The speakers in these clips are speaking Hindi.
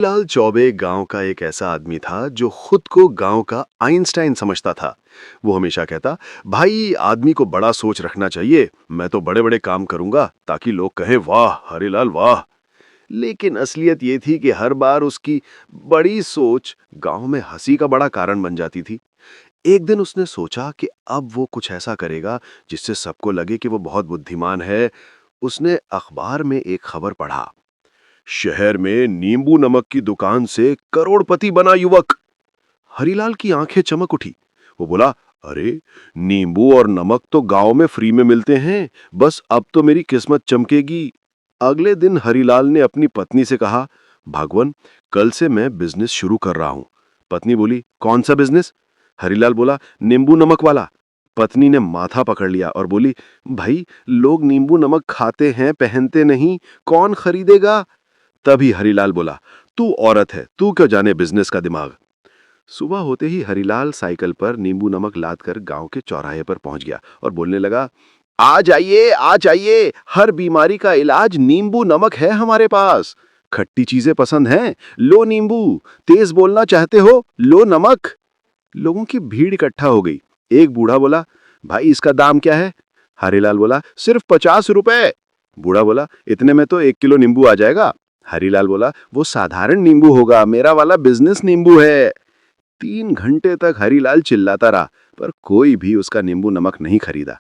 लाल चौबे गांव का एक ऐसा आदमी था जो खुद को गांव का आइंस्टाइन समझता था। वो हमेशा कहता, भाई आदमी को बड़ा सोच रखना चाहिए, मैं तो बड़े बड़े काम करूंगा ताकि लोग कहें वाह हरिलाल वाह। लेकिन असलियत ये थी कि हर बार उसकी बड़ी सोच गांव में हंसी का बड़ा कारण बन जाती थी। एक दिन उसने सोचा कि अब वो कुछ ऐसा करेगा जिससे सबको लगे कि वो बहुत बुद्धिमान है। उसने अखबार में एक खबर पढ़ा, शहर में नींबू नमक की दुकान से करोड़पति बना युवक। हरीलाल की आंखें चमक उठी। वो बोला, अरे नींबू और नमक तो गांव में फ्री में मिलते हैं, बस अब तो मेरी किस्मत चमकेगी। अगले दिन हरीलाल ने अपनी पत्नी से कहा, भगवान कल से मैं बिजनेस शुरू कर रहा हूं। पत्नी बोली, कौन सा बिजनेस? हरीलाल बोला, नींबू नमक वाला। पत्नी ने माथा पकड़ लिया और बोली, भाई लोग नींबू नमक खाते हैं, पहनते नहीं, कौन खरीदेगा? तभी हरीलाल बोला, तू औरत है, तू क्यों जाने बिजनेस का दिमाग। सुबह होते ही हरीलाल साइकिल पर नींबू नमक लाद कर गांव के चौराहे पर पहुंच गया और बोलने लगा, आ जाइए, हर बीमारी का इलाज नींबू नमक है हमारे पास। खट्टी चीजें पसंद हैं, लो नींबू। तेज बोलना चाहते हो, लो नमक। लोगों की भीड़ इकट्ठा हो गई। एक बूढ़ा बोला, भाई इसका दाम क्या है? हरीलाल बोला, सिर्फ 50 रुपए। बूढ़ा बोला, इतने में तो 1 किलो नींबू आ जाएगा। हरीलाल बोला, वो साधारण नींबू होगा, मेरा वाला बिजनेस नींबू है। 3 घंटे तक हरीलाल चिल्लाता रहा, पर कोई भी उसका नींबू नमक नहीं खरीदा।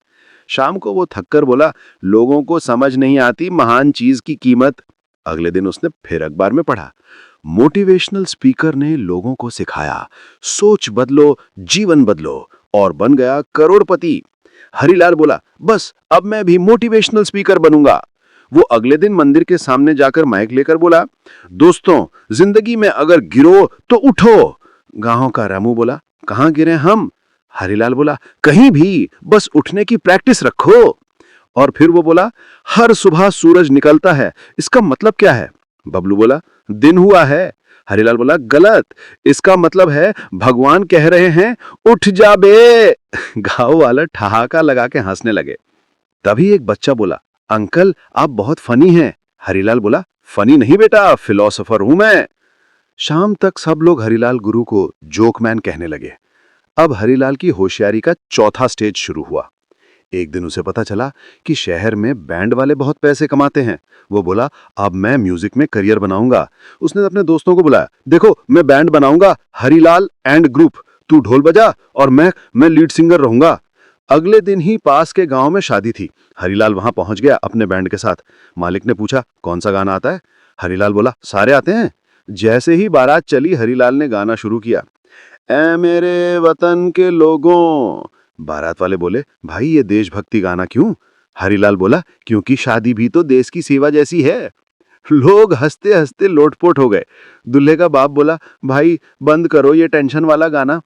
शाम को वो थककर बोला, लोगों को समझ नहीं आती महान चीज की कीमत। अगले दिन उसने फिर अखबार में पढ़ा, मोटिवेशनल स्पीकर ने लोगों को सिखाया, सोच बदलो, जीवन बदलो, और बन गया करोड़पति। हरीलाल बोला, बस अब मैं भी मोटिवेशनल स्पीकर बनूंगा। वो अगले दिन मंदिर के सामने जाकर माइक लेकर बोला, दोस्तों जिंदगी में अगर गिरो तो उठो। गांव का रामू बोला, कहां गिरे हम? हरीलाल बोला, कहीं भी, बस उठने की प्रैक्टिस रखो। और फिर वो बोला, हर सुबह सूरज निकलता है, इसका मतलब क्या है? बबलू बोला, दिन हुआ है। हरीलाल बोला, गलत, इसका मतलब है भगवान कह रहे हैं उठ जा बे। गांव वाला ठहाका लगा के हंसने लगे। तभी एक बच्चा बोला, अंकल आप बहुत फनी हैं। हरीलाल बोला, फनी नहीं बेटा, फिलोसोफर हूं मैं। शाम तक सब लोग हरीलाल गुरु को जोकमैन कहने लगे। अब हरीलाल की होशियारी का चौथा स्टेज शुरू हुआ। एक दिन उसे पता चला कि शहर में बैंड वाले बहुत पैसे कमाते हैं। वो बोला, अब मैं म्यूजिक में करियर बनाऊंगा। उसने अपने दोस्तों को बुलाया, देखो मैं बैंड बनाऊंगा, हरीलाल एंड ग्रुप, तू ढोल बजा और मैं लीड सिंगर रहूंगा। अगले दिन ही पास के गांव में शादी थी। हरीलाल वहां पहुंच गया अपने बैंड के साथ। मालिक ने पूछा, कौन सा गाना आता है? हरीलाल बोला, सारे आते हैं। जैसे ही बारात चली, हरीलाल ने गाना शुरू किया, ऐ मेरे वतन के लोगों। बारात वाले बोले, भाई ये देशभक्ति गाना क्यों? हरीलाल बोला, क्योंकि शादी भी तो देश की सेवा जैसी है। लोग हंसते हंसते लोटपोट हो गए। दूल्हे का बाप बोला, भाई बंद करो ये टेंशन वाला गाना।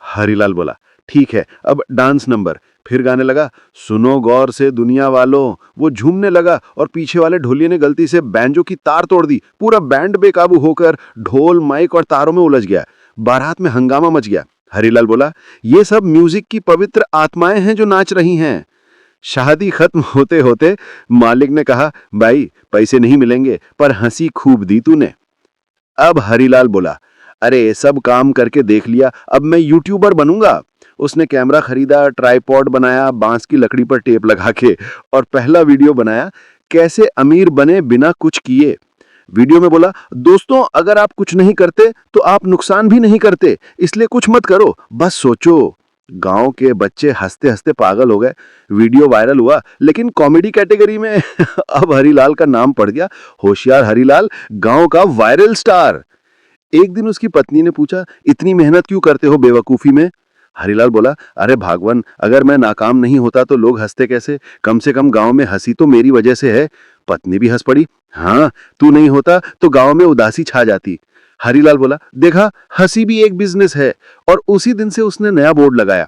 हरीलाल बोला, ठीक है, अब डांस नंबर। फिर गाने लगा, सुनो गौर से दुनिया वालों। वो झूमने लगा और पीछे वाले ढोलिये ने गलती से बैंजो की तार तोड़ दी। पूरा बैंड बेकाबू होकर ढोल, माइक और तारों में उलझ गया। बारात में हंगामा मच गया। हरीलाल बोला, ये सब म्यूजिक की पवित्र आत्माएं हैं जो नाच रही हैं। शादी खत्म होते होते मालिक ने कहा, भाई पैसे नहीं मिलेंगे, पर हंसी खूब दी तूने। अब हरीलाल बोला, अरे सब काम करके देख लिया, अब मैं यूट्यूबर बनूंगा। उसने कैमरा खरीदा, ट्राइपॉड बनाया बांस की लकड़ी पर टेप लगा के, और पहला वीडियो बनाया, कैसे अमीर बने बिना कुछ किए। वीडियो में बोला, दोस्तों अगर आप कुछ नहीं करते तो आप नुकसान भी नहीं करते, इसलिए कुछ मत करो, बस सोचो। गांव के बच्चे हंसते हंसते पागल हो गए। वीडियो वायरल हुआ, लेकिन कॉमेडी कैटेगरी में अब हरीलाल का नाम पड़ गया, होशियार हरीलाल, गांव का वायरल स्टार। एक दिन उसकी पत्नी ने पूछा, इतनी मेहनत क्यों करते हो बेवकूफी में? हरीलाल बोला, अरे भागवन, अगर मैं नाकाम नहीं होता तो लोग हंसते कैसे? कम से कम गांव में हंसी तो मेरी वजह से है। पत्नी भी हंस पड़ी, हाँ तू नहीं होता तो गांव में उदासी छा जाती। हरीलाल बोला, देखा हंसी भी एक बिजनेस है। और उसी दिन से उसने नया बोर्ड लगाया,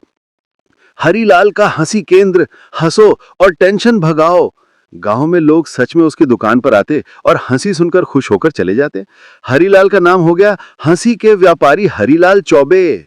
हरीलाल का हंसी केंद्र, हंसो और टेंशन भगाओ। गांव में लोग सच में उसकी दुकान पर आते और हंसी सुनकर खुश होकर चले जाते। हरीलाल का नाम हो गया हंसी के व्यापारी हरीलाल चौबे।